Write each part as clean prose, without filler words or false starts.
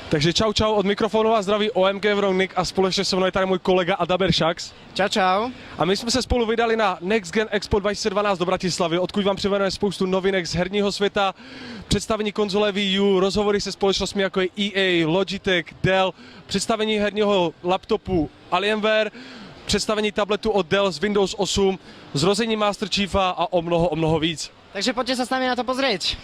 Takže čau, od mikrofonu vás zdraví OMG Vrovnik a společně se mnou je tady můj kolega Adaber Šax. Čau. A my jsme se spolu vydali na Next Gen Expo 2012 do Bratislavy, odkud vám přivedeme spoustu novinek z herního světa, představení konzole Wii U, rozhovory se společnostmi jako je EA, Logitech, Dell, představení herního laptopu Alienware, představení tabletu od Dell z Windows 8, zrození Master Chiefa a o mnoho víc. Takže poďte sa s nami na to pozrieť.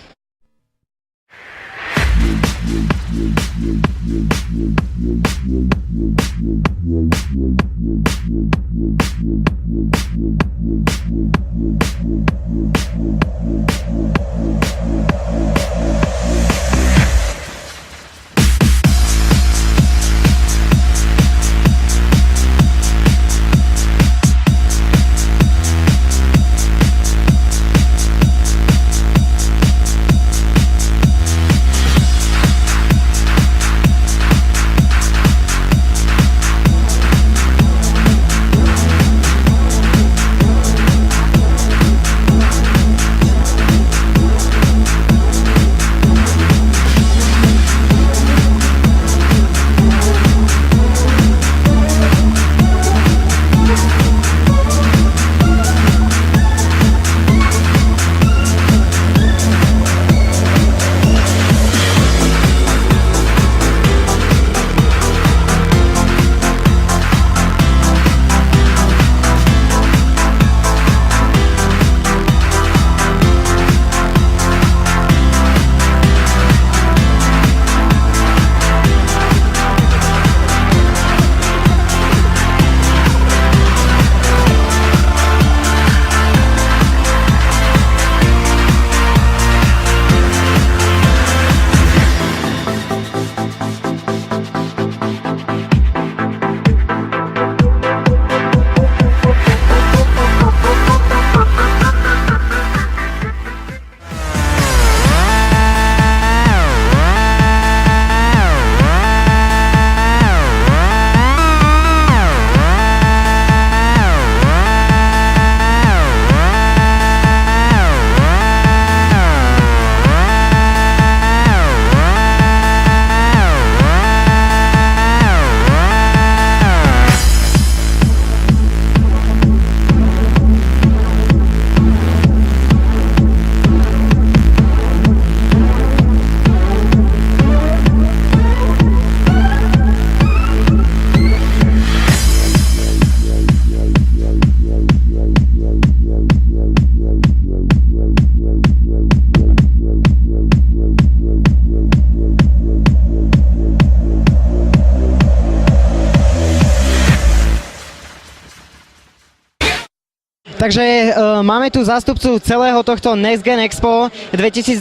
Takže máme tu zástupcu celého tohto Next Gen Expo 2012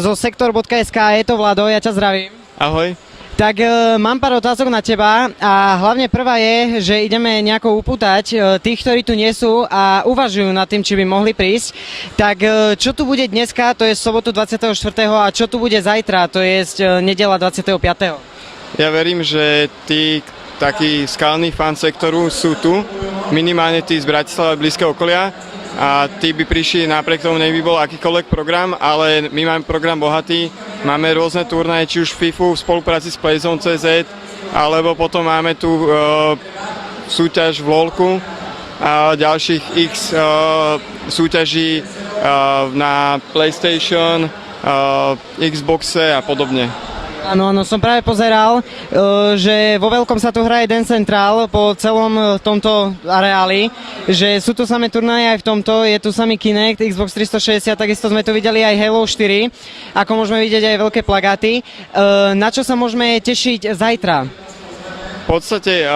zo sektor.sk, je to Vlado, ja ťa zdravím. Ahoj. Tak mám pár otázok na teba a hlavne prvá je, že ideme nejako upútať tých, ktorí tu nie sú a uvažujú nad tým, či by mohli prísť. Tak čo tu bude dneska, to je sobotu 24. a čo tu bude zajtra, to je nedela 25. Ja verím, že tí takí skalní fan sektoru sú tu, minimálne tí z Bratislavy a blízkeho okolia a tí by prišli napriek tomu, nech by bol akýkoľvek program, ale my máme program bohatý, máme rôzne turnaje, či už FIFU v spolupráci s Playzone.cz, alebo potom máme tu súťaž v LOLku a ďalších x súťaží na PlayStation, Xboxe a podobne. Áno, som práve pozeral, že vo veľkom sa tu hraje Dance Central po celom tomto areáli, že sú tu samé turnaje aj v tomto, je tu samý Kinect, Xbox 360, takisto sme tu videli aj Halo 4, ako môžeme vidieť aj veľké plagáty. Na čo sa môžeme tešiť zajtra? V podstate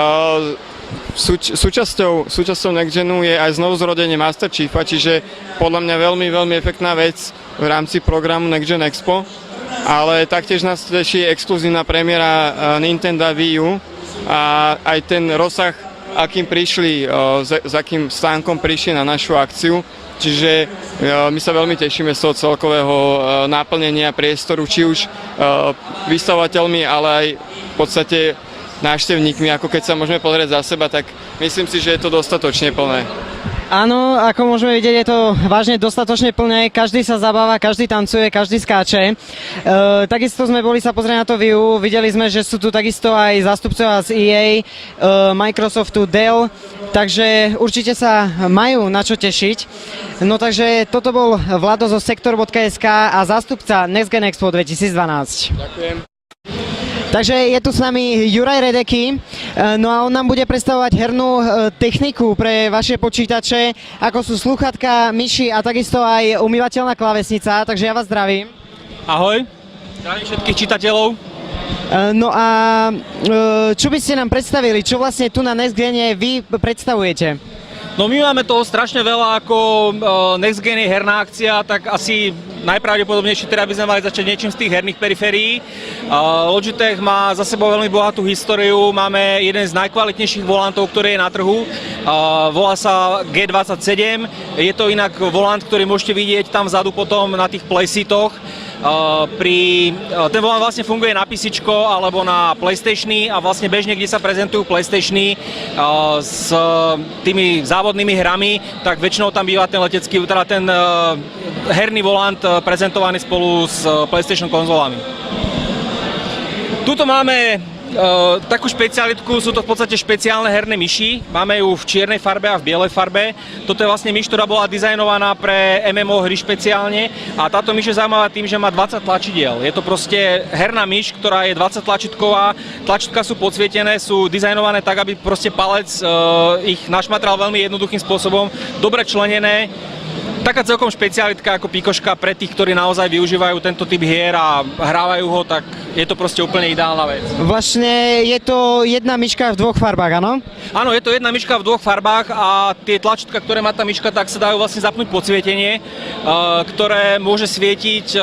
súčasťou Next Genu je aj znovuzrodenie Master Chiefa, čiže podľa mňa veľmi efektná vec v rámci programu Next Gen Expo. Ale taktiež nás teší exkluzívna premiéra Nintendo Wii U a aj ten rozsah, akým prišli, s akým stánkom prišli na našu akciu. Čiže my sa veľmi tešíme z toho celkového naplnenia priestoru, či už vystavovateľmi, ale aj v podstate návštevníkmi, ako keď sa môžeme pozrieť za seba, tak myslím si, že je to dostatočne plné. Áno, ako môžeme vidieť, je to vážne dostatočne plné, každý sa zabáva, každý tancuje, každý skáče. Takisto sme boli sa pozrieť na to view, videli sme, že sú tu takisto aj zástupcovia z EA, Microsoftu, Dell, takže určite sa majú na čo tešiť. No takže toto bol Vlado zo Sektor.sk a zástupca Next Gen Expo 2012. Ďakujem. Takže je tu s nami Juraj Redeky, no a on nám bude predstavovať hernú techniku pre vaše počítače, ako sú slúchatka, myši a takisto aj umývateľná klávesnica, takže ja vás zdravím. Ahoj, zdravím všetkých čitateľov. No a čo by ste nám predstavili, čo vlastne tu na Next Gene vy predstavujete? No my máme toho strašne veľa, ako Next Gen je herná akcia, tak asi najpravdepodobnejšie teda by sme mali začať niečím z tých herných periférií. Logitech má za sebou veľmi bohatú históriu, máme jeden z najkvalitnejších volantov, ktorý je na trhu. Volá sa G27, je to inak volant, ktorý môžete vidieť tam vzadu potom na tých playseatoch. Ten volant vlastne funguje na PCčko alebo na PlayStationy a vlastne bežne, kde sa prezentujú PlayStationy s tými závodnými hrami, tak väčšinou tam býva ten letecký, teda ten herný volant prezentovaný spolu s PlayStation konzolami. Tuto máme takú špecialitku, sú to v podstate špeciálne herné myši. Máme ju v čiernej farbe a v bielej farbe. Toto je vlastne myš, ktorá bola dizajnovaná pre MMO hry špeciálne a táto myš je zaujímavá tým, že má 20 tlačidiel. Je to proste herná myš, ktorá je 20 tlačítková. Tlačítka sú podsvietené, sú dizajnované tak, aby proste palec ich našmatral veľmi jednoduchým spôsobom, dobre členené. Taká celkom špecialitka ako pikoška pre tých, ktorí naozaj využívajú tento typ hier a hrávajú ho, tak je to proste úplne ideálna vec. Vlastne je to jedna myška v dvoch farbách, áno? Áno, je to jedna myška v dvoch farbách a tie tlačítka, ktoré má tá myška, tak sa dajú vlastne zapnúť podsvietenie, ktoré môže svietiť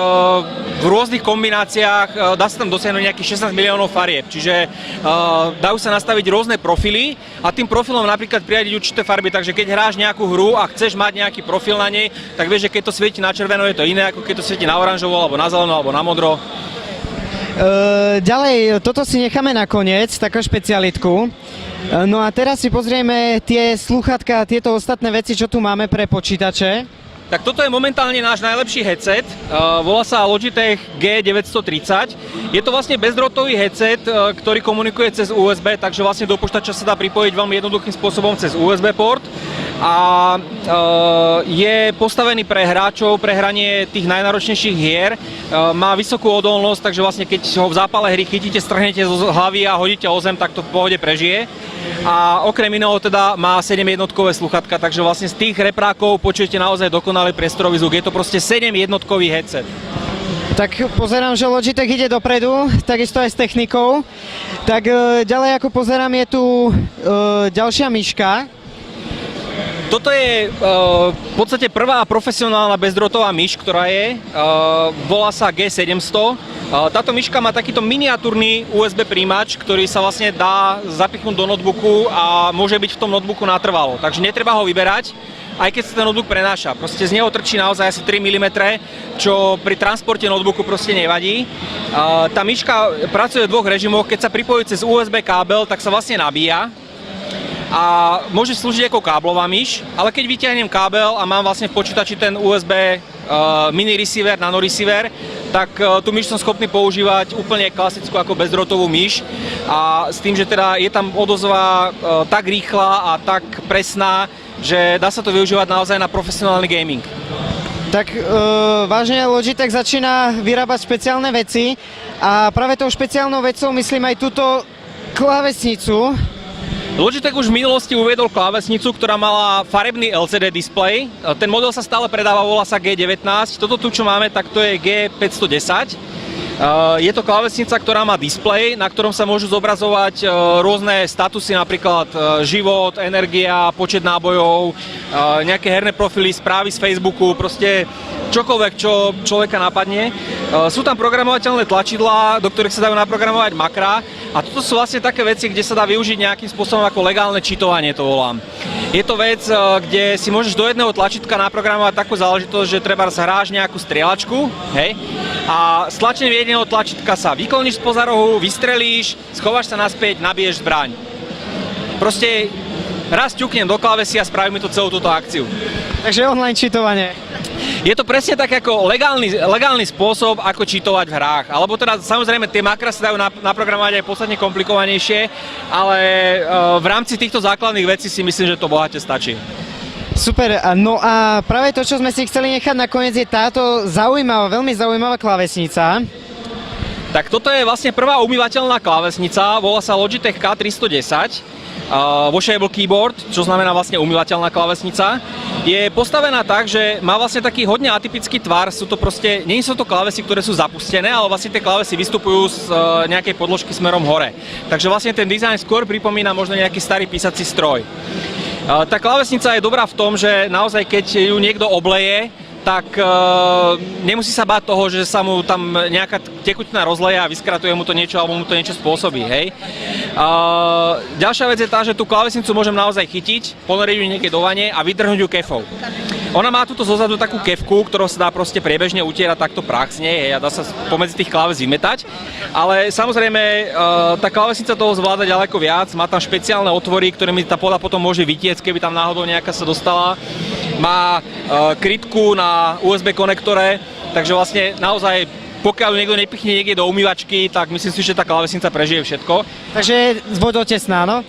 v rôznych kombináciách, dá sa tam dosiahnuť nejakých 16 miliónov farieb, čiže dajú sa nastaviť rôzne profily a tým profilom napríklad priradiť určité farby, takže keď hráš nejakú hru a chceš mať nejaký profil na nej, tak vieš, že keď to svieti na červeno, je to iné, ako keď to svieti na oranžovo, alebo na zeleno, alebo na modro. Ďalej, toto si necháme nakoniec, takú špecialitku. No a teraz si pozrieme tie slúchatka, tieto ostatné veci, čo tu máme pre počítače. Tak toto je momentálne náš najlepší headset, volá sa Logitech G930. Je to vlastne bezdrôtový headset, ktorý komunikuje cez USB, takže vlastne do počítača sa dá pripojiť veľmi jednoduchým spôsobom cez USB port a je postavený pre hráčov, pre hranie tých najnáročnejších hier. Má vysokú odolnosť, takže vlastne keď ho v zápale hry chytíte, strhnete z hlavy a hodíte o zem, tak to v pohode prežije. A okrem iného teda má 7 jednotkové sluchatka, takže vlastne z tých reprákov počujete naozaj dokonalý priestorový zvuk. Je to proste 7 jednotkový headset. Tak pozerám, že Logitech ide dopredu, takisto aj s technikou. Tak ďalej ako pozerám, je tu ďalšia myška. Toto je v podstate prvá profesionálna bezdrôtová myš, ktorá je. Volá sa G700. Táto myška má takýto miniatúrny USB príjimač, ktorý sa vlastne dá zapichnúť do notebooku a môže byť v tom notebooku natrvalo. Takže netreba ho vyberať, aj keď sa ten notebook prenáša. Proste z neho trčí naozaj asi 3 mm, čo pri transporte notebooku proste nevadí. Tá myška pracuje v dvoch režimoch. Keď sa pripojí cez USB kábel, tak sa vlastne nabíja a môže slúžiť ako káblová myš, ale keď vytiahnem kábel a mám vlastne v počítači ten USB mini receiver, nano receiver, tak tú myš som schopný používať úplne klasickú ako bezdrôtovú myš a s tým, že teda je tam odozva tak rýchla a tak presná, že dá sa to využívať naozaj na profesionálny gaming. Tak vážne Logitech začína vyrábať špeciálne veci a práve tou špeciálnou vecou myslím aj túto klávesnicu. Logitech už v minulosti uviedol klávesnicu, ktorá mala farebný LCD displej. Ten model sa stále predáva, volá sa G19. Toto tu, čo máme, tak to je G510. Je to klávesnica, ktorá má displej, na ktorom sa môžu zobrazovať rôzne statusy, napríklad život, energia, počet nábojov, nejaké herné profily, správy z Facebooku, proste čokoľvek, čo človeka napadne. Sú tam programovateľné tlačidlá, do ktorých sa dajú naprogramovať makra a toto sú vlastne také veci, kde sa dá využiť nejakým spôsobom ako legálne cheatovanie, to volám. Je to vec, kde si môžeš do jedného tlačítka naprogramovať takú záležitosť, že treba hráš nejakú strieľačku, hej, a s tlačením jedného tlačítka sa vykloníš spoza rohu, vystrelíš, schováš sa naspäť, nabiješ zbraň. Proste raz ťuknem do klávesy a spraví mi to celú túto akciu. Takže online cheatovanie. Je to presne tak ako legálny spôsob, ako cheatovať v hrách. Alebo teda samozrejme tie makra sa dajú naprogramovať aj podstatne komplikovanejšie, ale v rámci týchto základných vecí si myslím, že to bohate stačí. Super, no a práve to, čo sme si chceli nechať nakoniec, je táto zaujímavá, veľmi zaujímavá klávesnica. Tak toto je vlastne prvá umývateľná klávesnica, volá sa Logitech K310. Washable keyboard, čo znamená vlastne umývateľná klávesnica. Je postavená tak, že má vlastne taký hodne atypický tvar, nie sú to klávesy, ktoré sú zapustené, ale vlastne tie klávesy vystupujú z nejakej podložky smerom hore. Takže vlastne ten dizajn skôr pripomína možno nejaký starý písací stroj. Tá klávesnica je dobrá v tom, že naozaj keď ju niekto obleje, tak nemusí sa báť toho, že sa mu tam nejaká tekutina rozleje a vyskratuje mu to niečo alebo mu to niečo spôsobí, hej. Ďalšia vec je tá, že tú klávesnicu môžem naozaj chytiť, ponoriť ju niekde do vane a vydrhnúť ju kefou. Ona má tuto zozadu takú kefku, ktorou sa dá proste priebežne utierať takto prach z nej, a dá sa pomedzi tých kláves vymetať. Ale samozrejme, tá klávesnica toho zvláda ďaleko viac, má tam špeciálne otvory, ktorými tá poda potom môže vytiecť, keby tam náhodou nejaká sa dostala. Má krytku na USB konektore, takže vlastne naozaj, pokiaľ ju niekto nepichne niekde do umývačky, tak myslím si, že tá klávesnica prežije všetko. Takže vodotesná, no?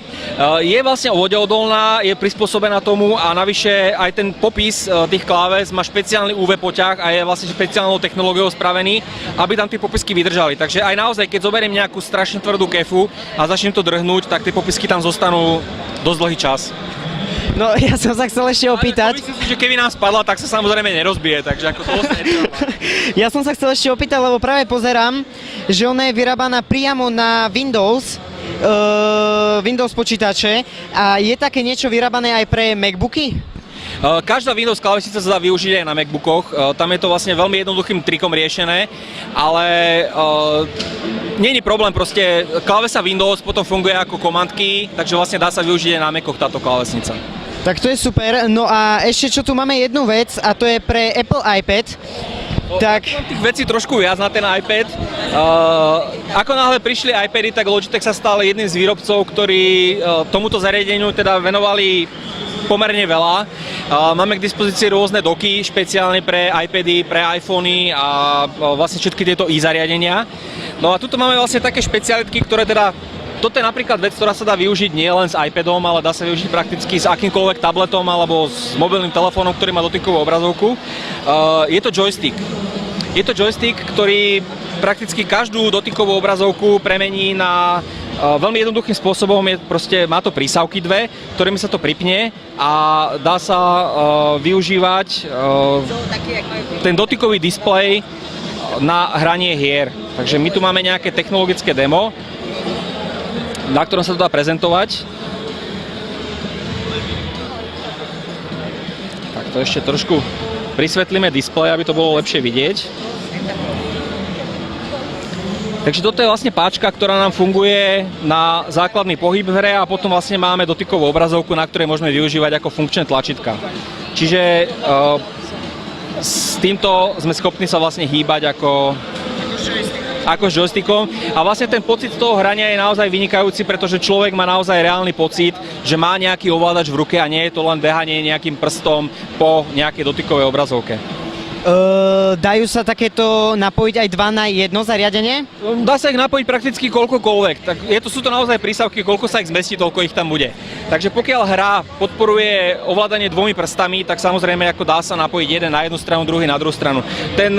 Je vlastne vodeodolná, je prispôsobená tomu a navyše aj ten popis tých kláves má špeciálny UV poťah a je vlastne špeciálnou technológiou spravený, aby tam tie popisky vydržali. Takže aj naozaj, keď zoberiem nejakú strašne tvrdú kefu a začnem to drhnúť, tak tie popisky tam zostanú dosť dlhý čas. No ja som sa chcel ešte opýtať. Myslím si, že keby nám spadla, tak sa samozrejme nerozbije, takže ako to vlastne netreba. Ja som sa chcel ešte opýtať, lebo práve pozerám, že ona je vyrábaná priamo na Windows počítače a je také niečo vyrábané aj pre MacBooky? Každá Windows klávesnica sa dá využiť aj na MacBookoch, tam je to vlastne veľmi jednoduchým trikom riešené, ale nie je problém, proste klávesa Windows potom funguje ako command key, takže vlastne dá sa využiť aj na Macoch táto klávesnica. Tak to je super, no a ešte čo tu máme jednu vec a to je pre Apple iPad. Tak tých vecí trošku viac na ten iPad. Ako náhle prišli iPady, tak Logitech sa stal jedným z výrobcov, ktorí tomuto zariadeniu teda venovali pomerne veľa. Máme k dispozícii rôzne doky, špeciálne pre iPady, pre iPhony a vlastne všetky tieto zariadenia. No a tuto máme vlastne také špecialitky, ktoré teda toto je napríklad vec, ktorá sa dá využiť nie len s iPadom, ale dá sa využiť prakticky s akýmkoľvek tabletom alebo s mobilným telefónom, ktorý má dotykovú obrazovku. Je to joystick. Je to joystick, ktorý prakticky každú dotykovú obrazovku premení na veľmi jednoduchým spôsobom, má to prísavky dve, ktorými sa to pripne a dá sa využívať ten dotykový displej na hranie hier. Takže my tu máme nejaké technologické demo, na ktorom sa to dá prezentovať. Tak to ešte trošku prisvetlíme displej, aby to bolo lepšie vidieť. Takže toto je vlastne páčka, ktorá nám funguje na základný pohyb v hre a potom vlastne máme dotykovú obrazovku, na ktorej môžeme využívať ako funkčné tlačítka. Čiže s týmto sme schopní sa vlastne hýbať ako s joystickom a vlastne ten pocit toho hrania je naozaj vynikajúci, pretože človek má naozaj reálny pocit, že má nejaký ovládač v ruke a nie je to len behanie nejakým prstom po nejakej dotykovej obrazovke. Dajú sa takéto napojiť aj 2 na 1 zariadenie? Dá sa ich napojiť prakticky koľkokoľvek. Tak sú to naozaj prísavky, koľko sa ich zmestí, toľko ich tam bude. Takže pokiaľ hra podporuje ovládanie 2 prstami, tak samozrejme ako dá sa napojiť jeden na jednu stranu, druhý na druhú stranu. Ten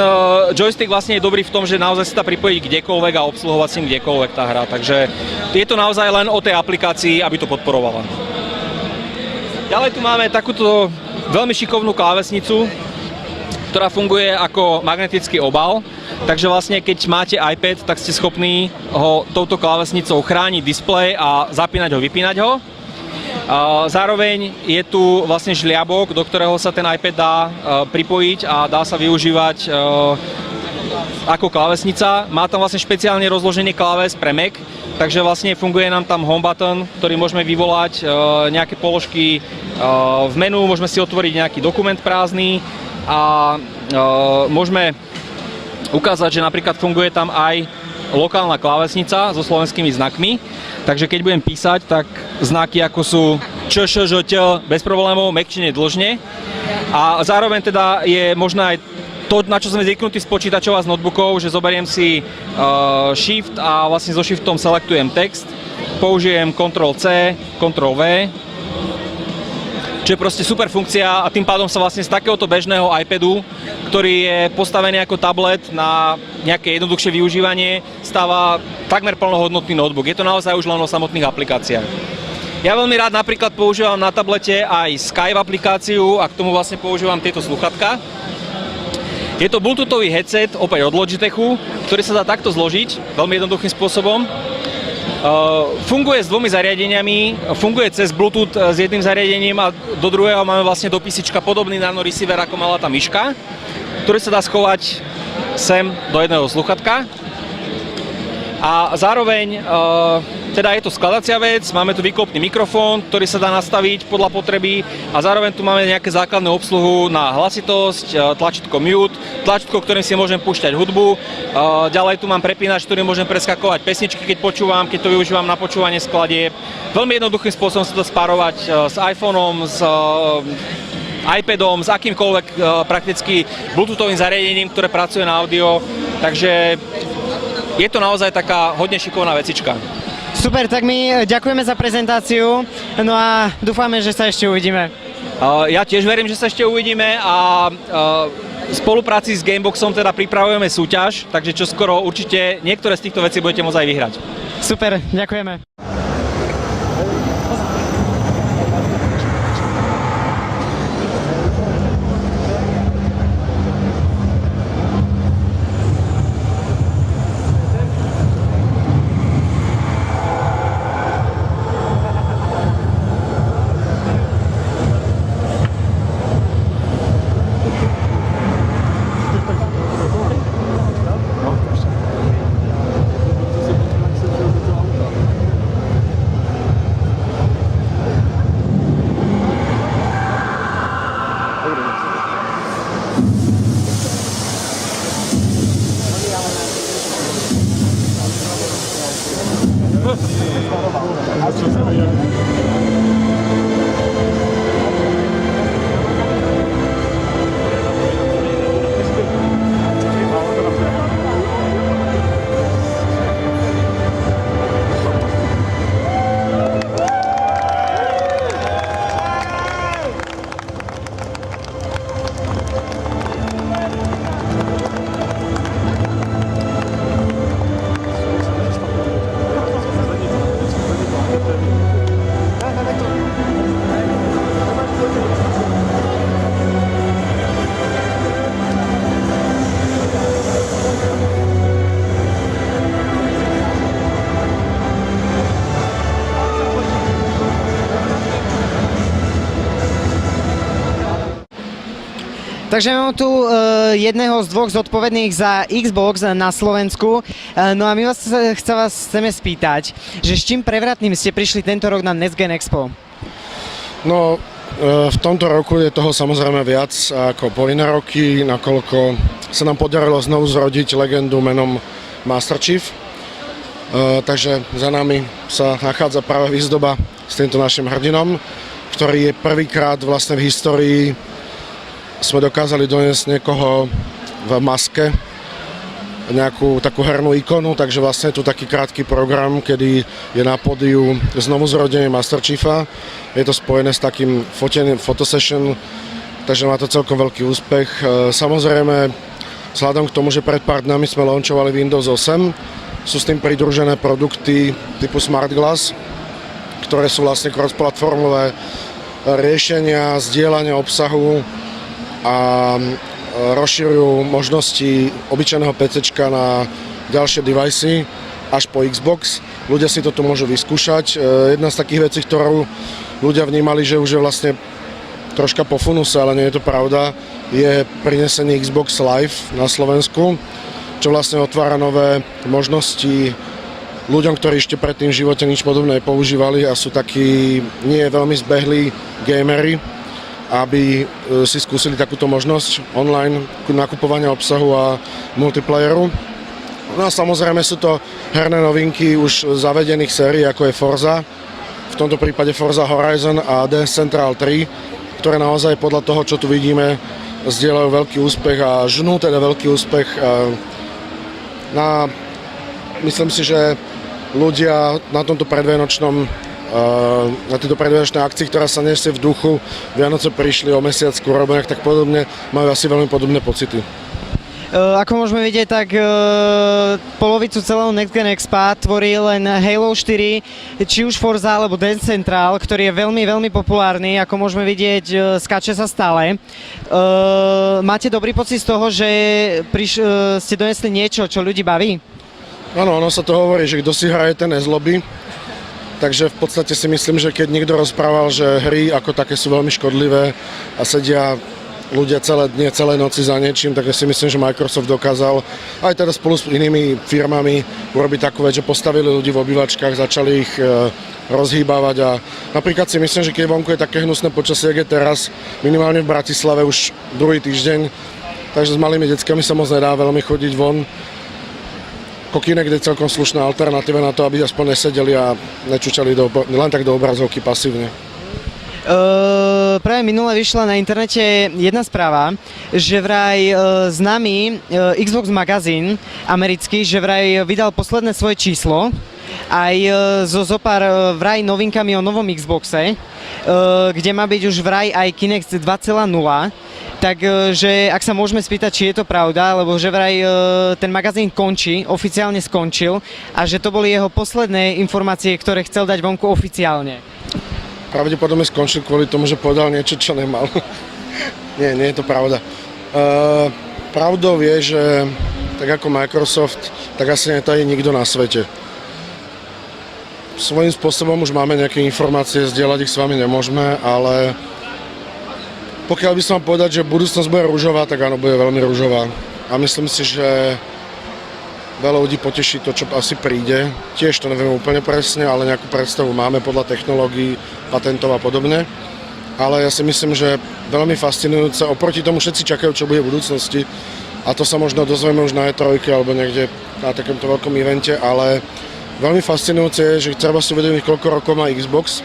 joystick vlastne je dobrý v tom, že naozaj sa dá pripojiť kdekoľvek a obsluhovať si kdekoľvek tá hra. Takže je to naozaj len o tej aplikácii, aby to podporovala. Ďalej tu máme takúto veľmi šikovnú klávesnicu, ktorá funguje ako magnetický obal, takže vlastne keď máte iPad, tak ste schopní ho touto klávesnicou chrániť displej a zapínať ho, vypínať ho. Zároveň je tu vlastne žliabok, do ktorého sa ten iPad dá pripojiť a dá sa využívať ako klávesnica. Má tam vlastne špeciálne rozloženie kláves pre Mac, takže vlastne funguje nám tam home button, ktorý môžeme vyvolať, nejaké položky v menu, môžeme si otvoriť nejaký dokument prázdny, a môžeme ukázať, že napríklad funguje tam aj lokálna klávesnica so slovenskými znakmi, takže keď budem písať, tak znaky ako sú bez problémov, mäkčine dlžne. A zároveň teda je možno aj to, na čo sme zvyknutí z počítačov a z notebookov, že zoberiem si Shift a vlastne so Shiftom selektujem text, použijem Ctrl-C, Ctrl-V, čo je proste super funkcia a tým pádom sa vlastne z takéhoto bežného iPadu, ktorý je postavený ako tablet na nejaké jednoduchšie využívanie, stáva takmer plnohodnotný notebook. Je to naozaj už len o samotných aplikáciách. Ja veľmi rád napríklad používam na tablete aj Skype aplikáciu a k tomu vlastne používam tieto sluchatka. Je to bluetoothový headset, opäť od Logitechu, ktorý sa dá takto zložiť veľmi jednoduchým spôsobom. Funguje s dvomi zariadeniami, funguje cez Bluetooth s jedným zariadením a do druhého máme vlastne do písička podobný nano receiver, ako mala tá myška, ktorý sa dá schovať sem do jedného sluchatka. A zároveň teda je to skladacia vec, máme tu výklopný mikrofón, ktorý sa dá nastaviť podľa potreby a zároveň tu máme nejaké základné obsluhu na hlasitosť, tlačítko mute, tlačítko, ktorým si môžem púšťať hudbu, ďalej tu mám prepínač, ktorým môžem preskakovať pesničky, keď počúvam, keď to využívam na počúvanie skladieb. Veľmi jednoduchým spôsobom sa to spárovať s iPhoneom, s iPadom, s akýmkoľvek prakticky bluetoothovým zariadením, ktoré pracuje na audio, takže je to naozaj taká hodne šikovná vecička. Super, tak my ďakujeme za prezentáciu, no a dúfame, že sa ešte uvidíme. Ja tiež verím, že sa ešte uvidíme a v spolupráci s Gameboxom teda pripravujeme súťaž, takže čoskoro určite niektoré z týchto vecí budete môcť aj vyhrať. Super, ďakujeme. Takže mám tu jedného z dvoch zodpovedných za Xbox na Slovensku. No a my chceme spýtať, že s čím prevratným ste prišli tento rok na Next Gen Expo? No, v tomto roku je toho samozrejme viac ako po iné roky, nakoľko sa nám podarilo znovu zrodiť legendu menom Master Chief. Takže za nami sa nachádza práve výzdoba s týmto našim hrdinom, ktorý je prvýkrát vlastne v histórii sme dokázali doniesť niekoho v maske, nejakú takú hernú ikonu, takže vlastne je tu taký krátky program, kedy je na pódiu znovu zrodenie Master Chiefa. Je to spojené s takým fotením, fotosession, takže má to celkom veľký úspech. Samozrejme, vzhľadom k tomu, že pred pár dňami sme launchovali Windows 8, sú s tým pridružené produkty typu Smart Glass, ktoré sú vlastne cross-platformové riešenia, zdieľania obsahu a rozširujú možnosti obyčajného PCčka na ďalšie device až po Xbox. Ľudia si to tu môžu vyskúšať. Jedna z takých vecí, ktorú ľudia vnímali, že už je vlastne troška po funuse, ale nie je to pravda, je prinesenie Xbox Live na Slovensku, čo vlastne otvára nové možnosti ľuďom, ktorí ešte predtým v živote nič podobné používali a sú takí nie veľmi zbehlí gamery, aby si skúsili takúto možnosť online nakupovania obsahu a multiplayeru. No a samozrejme sú to herné novinky už zavedených sérií, ako je Forza, v v tomto prípade Forza Horizon a Dance Central 3, ktoré naozaj podľa toho, čo tu vidíme, zdieľajú veľký úspech a žnú teda veľký úspech. Myslím si, že ľudia na tomto predvianočnom na tejto predvianočnej akcii, ktorá sa nesie v duchu Vianoce prišli o mesiac skôr, alebo nejak tak podobne, majú asi veľmi podobné pocity. Ako môžeme vidieť, tak polovicu celého Next Gen Expa tvorí len Halo 4, či už Forza alebo Dance Central, ktorý je veľmi, veľmi populárny, ako môžeme vidieť, skáče sa stále. Máte dobrý pocit z toho, že ste donesli niečo, čo ľudí baví? Áno, ono sa to hovorí, že kto si hraje, ten nezlobí. Takže v podstate si myslím, že keď niekto rozprával, že hry ako také sú veľmi škodlivé a sedia ľudia celé dne, celé noci za niečím, tak ja si myslím, že Microsoft dokázal aj teda spolu s inými firmami urobiť takú vec, že postavili ľudí v obývačkách, začali ich rozhýbavať a napríklad si myslím, že keď vonku je také hnusné počasie, jak je teraz, minimálne v Bratislave už druhý týždeň, takže s malými deckami sa moc nedá veľmi chodiť von. Kinect je celkom slušná alternatíva na to, aby aspoň nesedeli a nečučali len tak do obrazovky pasívne. Práve minule vyšla na internete jedna správa, že vraj známy Xbox magazín americký, že vraj vydal posledné svoje číslo aj so zopár vraj novinkami o novom Xboxe, kde má byť už vraj aj Kinect 2.0. Takže ak sa môžeme spýtať, či je to pravda, lebo že vraj ten magazín oficiálne skončil a že to boli jeho posledné informácie, ktoré chcel dať vonku oficiálne. Pravdepodobne skončil kvôli tomu, že povedal niečo, čo nemal. Nie je to pravda. Pravdou je, že tak ako Microsoft, tak asi netají nikto na svete. Svojím spôsobom už máme nejaké informácie, zdieľať ich s vami nemôžeme, ale pokiaľ by som vám povedať, že budúcnosť bude ružová, tak áno, bude veľmi ružová. A myslím si, že veľa ľudí poteší to, čo asi príde. Tiež to neviem úplne presne, ale nejakú predstavu máme podľa technológií, patentov a podobne. Ale ja si myslím, že veľmi fascinujúce. Oproti tomu všetci čakajú, čo bude v budúcnosti. A to sa možno dozvieme už na E3 alebo niekde na takomto veľkom evente, ale veľmi fascinujúce je, že treba si uvedomiť, koľko rokov má Xbox.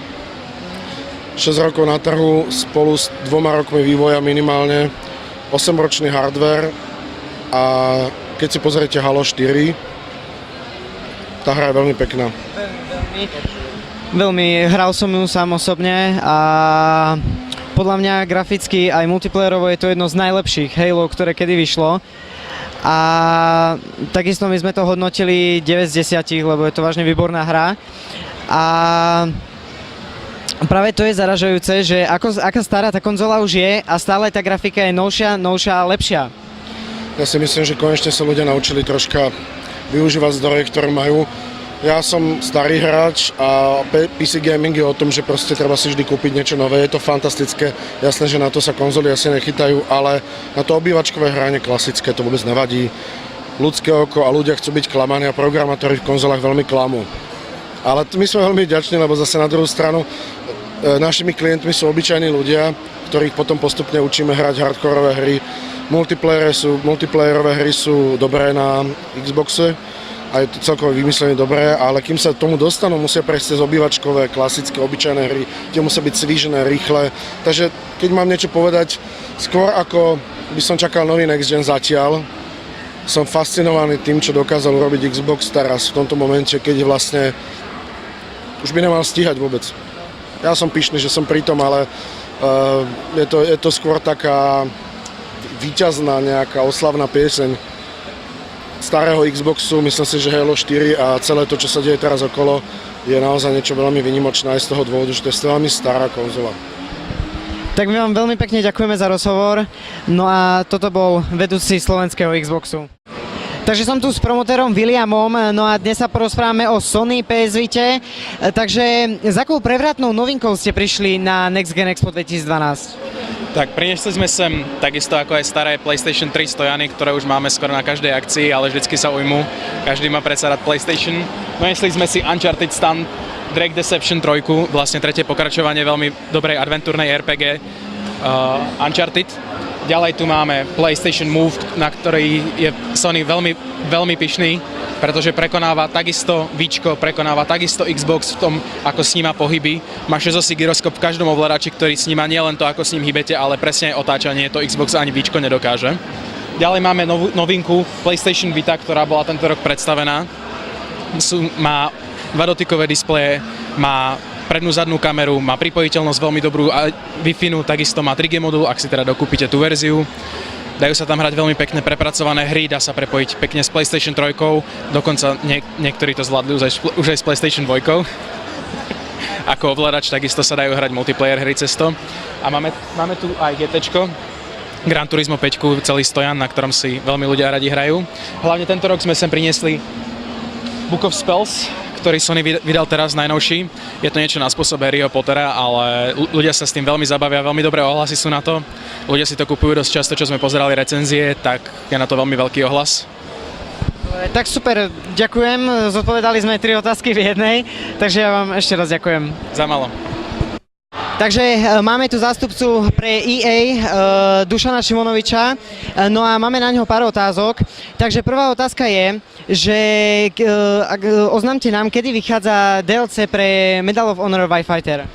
6 rokov na trhu spolu s 2 rokmi vývoja minimálne, 8-ročný hardware a keď si pozriete Halo 4, tá hra je veľmi pekná. Veľmi hral som ju sám osobne a podľa mňa graficky aj multiplayerovo je to jedno z najlepších Halo, ktoré kedy vyšlo. A takisto my sme to hodnotili 9 z 10, lebo je to vážne výborná hra. A práve to je zaražajúce, že aká stará tá konzola už je a stále tá grafika je novšia a lepšia. Ja si myslím, že konečne sa ľudia naučili troška využívať zdroje, ktoré majú. Ja som starý hráč a PC gaming je o tom, že proste treba si vždy kúpiť niečo nové. Je to fantastické, jasné, že na to sa konzoly asi nechytajú, ale na to obývačkové hranie klasické to vôbec nevadí. Ľudské oko a ľudia chcú byť klamaní a programátori v konzolách veľmi klamú. Ale my sme veľmi vďační, lebo zase na druhú stranu našimi klientmi sú obyčajní ľudia, ktorých potom postupne učíme hrať hardkorové hry. Multiplayerové hry sú dobré na Xboxe a je to celkovo vymyslené dobré, ale kým sa tomu dostanú, musia prejsť cez obývačkové, klasické, obyčajné hry, tie musia byť svížené, rýchle. Takže keď mám niečo povedať, skôr ako by som čakal nový Next Gen zatiaľ, som fascinovaný tým, čo dokázal urobiť Xbox teraz v tomto momente, keď vlastne už by nemal stíhať vôbec. Ja som pyšný, že som pri tom, ale je to skôr taká víťazná nejaká oslavná pieseň starého Xboxu. Myslím si, že Halo 4 a celé to, čo sa deje teraz okolo, je naozaj niečo veľmi výnimočné aj z toho dôvodu, že to je veľmi stará konzola. Tak my vám veľmi pekne ďakujeme za rozhovor. No a toto bol vedúci slovenského Xboxu. Takže som tu s promotérom Williamom, no a dnes sa porozprávame o Sony PS Vite. Takže s akou prevratnou novinkou ste prišli na Next Gen Expo 2012? Tak priniesli sme sem takisto ako aj staré PlayStation 3 stojany, ktoré už máme skoro na každej akcii, ale vždycky sa ujmú. Každý má predsa rád PlayStation. Donesli sme si Uncharted Stand, Drake Deception 3, vlastne tretie pokračovanie veľmi dobrej adventúrnej RPG Uncharted. Ďalej tu máme PlayStation Move, na ktorý je Sony veľmi, veľmi pyšný, pretože prekonáva takisto Víčko, prekonáva takisto Xbox v tom, ako sníma pohyby. Má 6-osý gyroskop v každom ovládači, ktorý sníma nielen to, ako s ním hýbete, ale presne aj otáčanie, to Xbox ani Víčko nedokáže. Ďalej máme novinku PlayStation Vita, ktorá bola tento rok predstavená. Má 2 dotykové displeje, má prednú zadnú kameru, má pripojiteľnosť veľmi dobrú a Wi-Fi, takisto má 3G modul, ak si teda dokúpite tú verziu. Dajú sa tam hrať veľmi pekne prepracované hry, dá sa prepojiť pekne s PlayStation 3, dokonca niektorí to zvládli už aj s PlayStation 2. Ako ovládač takisto sa dajú hrať multiplayer hry cez to. A máme tu aj GTčko, Gran Turismo 5, celý stojan, na ktorom si veľmi ľudia radi hrajú. Hlavne tento rok sme sem priniesli Book of Spells, ktorý Sony vydal teraz najnovší. Je to niečo na spôsob Harryho Pottera, ale ľudia sa s tým veľmi zabavia, veľmi dobré ohlasy sú na to. Ľudia si to kupujú dosť často, čo sme pozerali recenzie, tak je na to veľmi veľký ohlas. Tak super, ďakujem, zodpovedali sme 3 otázky v jednej, takže ja vám ešte raz ďakujem. Za malo. Takže máme tu zástupcu pre EA, Dušana Šimonoviča, no a máme na ňo pár otázok. Takže prvá otázka je, že oznámte nám, kedy vychádza DLC pre Medal of Honor Fighter.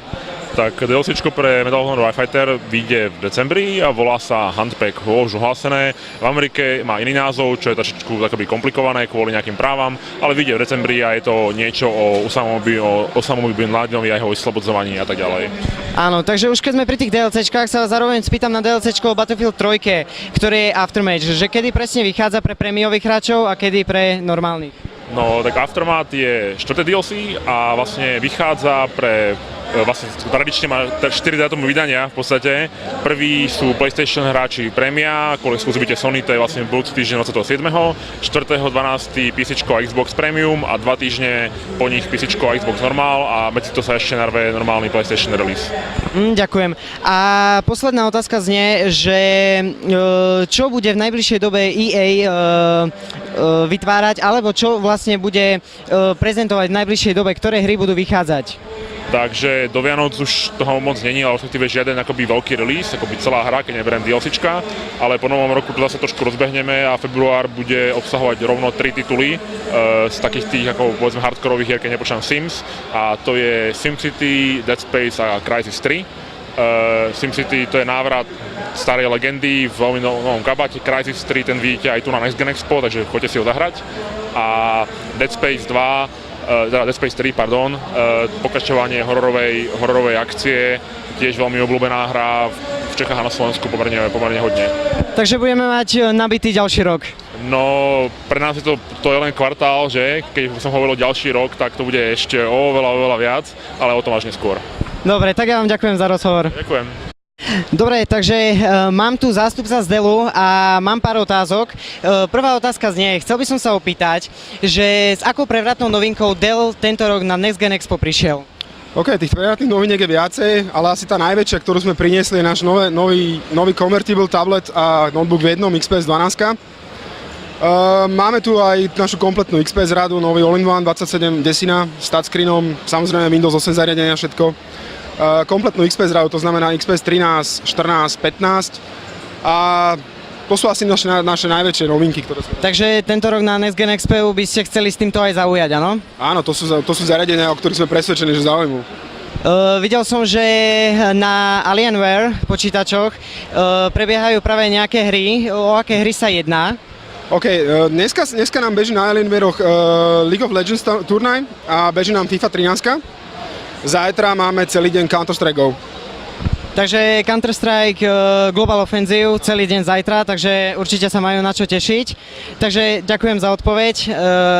Tak DLCčko pre Medal of Honor Fighter vyjde v decembri a volá sa Handpack, bolo už ohlásené. V Amerike má iný názov, čo je trošičku takoby komplikované kvôli nejakým právam, ale vyjde v decembri a je to niečo o Usamovi bin Ladenovi a jeho oslobodzovaní a tak ďalej. Áno, takže už keď sme pri tých DLCčkách, sa zároveň spýtam na DLCčko o Battlefield 3, ktoré je Aftermath, že kedy presne vychádza pre prémiových hráčov a kedy pre normálnych? No, tak Aftermath je 4. DLC a vlastne vychádza pre vlastne tradične má 4 dátumy vydania v podstate. Prvý sú PlayStation hráči prémia, kvôli exkluzivite Sony, to je vlastne budúci týždeň 27. 4.12. PC a Xbox Premium a 2 týždne po nich PC a Xbox Normal a medzi to sa ešte narve normálny PlayStation release. Ďakujem. A posledná otázka znie, že čo bude v najbližšej dobe EA vytvárať, alebo čo vlastne bude prezentovať v najbližšej dobe, ktoré hry budú vychádzať? Takže do Vianoc už toho moc není, ale respektíve žiaden akoby veľký release, akoby celá hra, keď neberiem DLCčka, ale po novom roku to zase trošku rozbehneme a február bude obsahovať rovno 3 tituly z takých tých ako povedzme hardkorových hier, keď nepočítam Sims, a to je SimCity, Dead Space a Crysis 3. SimCity to je návrat starej legendy v veľmi novom kabáte, Crysis 3 ten vidíte aj tu na Next Gen Expo, takže choďte si ho zahrať. A Dead Space 2 Dead Space 3, pardon, pokračovanie hororovej akcie, tiež veľmi obľúbená hra v Čechách a na Slovensku pomerne hodne. Takže budeme mať nabitý ďalší rok. No, pre nás je to je len kvartál, že? Keď som hovoril ďalší rok, tak to bude ešte oveľa viac, ale o tom až neskôr. Dobre, tak ja vám ďakujem za rozhovor. Ďakujem. Dobre, takže mám tu zástupca z Dellu a mám pár otázok. Prvá otázka znie, chcel by som sa opýtať, že s akou prevratnou novinkou Dell tento rok na Next Gen Expo prišiel? OK, tých prevratných noviniek je viacej, ale asi tá najväčšia, ktorú sme priniesli, je náš nový convertible tablet a notebook v jednom XPS 12. Máme tu aj našu kompletnú XPS radu, nový All-in-One 27 desina s touchscreenom, samozrejme Windows 8 zariadenia, všetko. Kompletnú XPS radu, to znamená XPS 13, 14, 15 a to sú asi naše najväčšie novinky, ktoré sme... Takže tento rok na Next Gen Expo by ste chceli s týmto aj zaujať, áno? Áno, to sú zariadenia, o ktorých sme presvedčení, že záujmu. Videl som, že na Alienware počítačoch prebiehajú práve nejaké hry. O aké hry sa jedná? OK, dneska nám beží na Alienwareoch League of Legends turnaj a beží nám FIFA 13. Zajtra máme celý deň Counter-Strike Go. Takže Counter-Strike Global Offensive celý deň zajtra, takže určite sa majú na čo tešiť. Takže ďakujem za odpoveď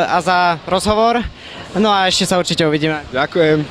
a za rozhovor. No a ešte sa určite uvidíme. Ďakujem.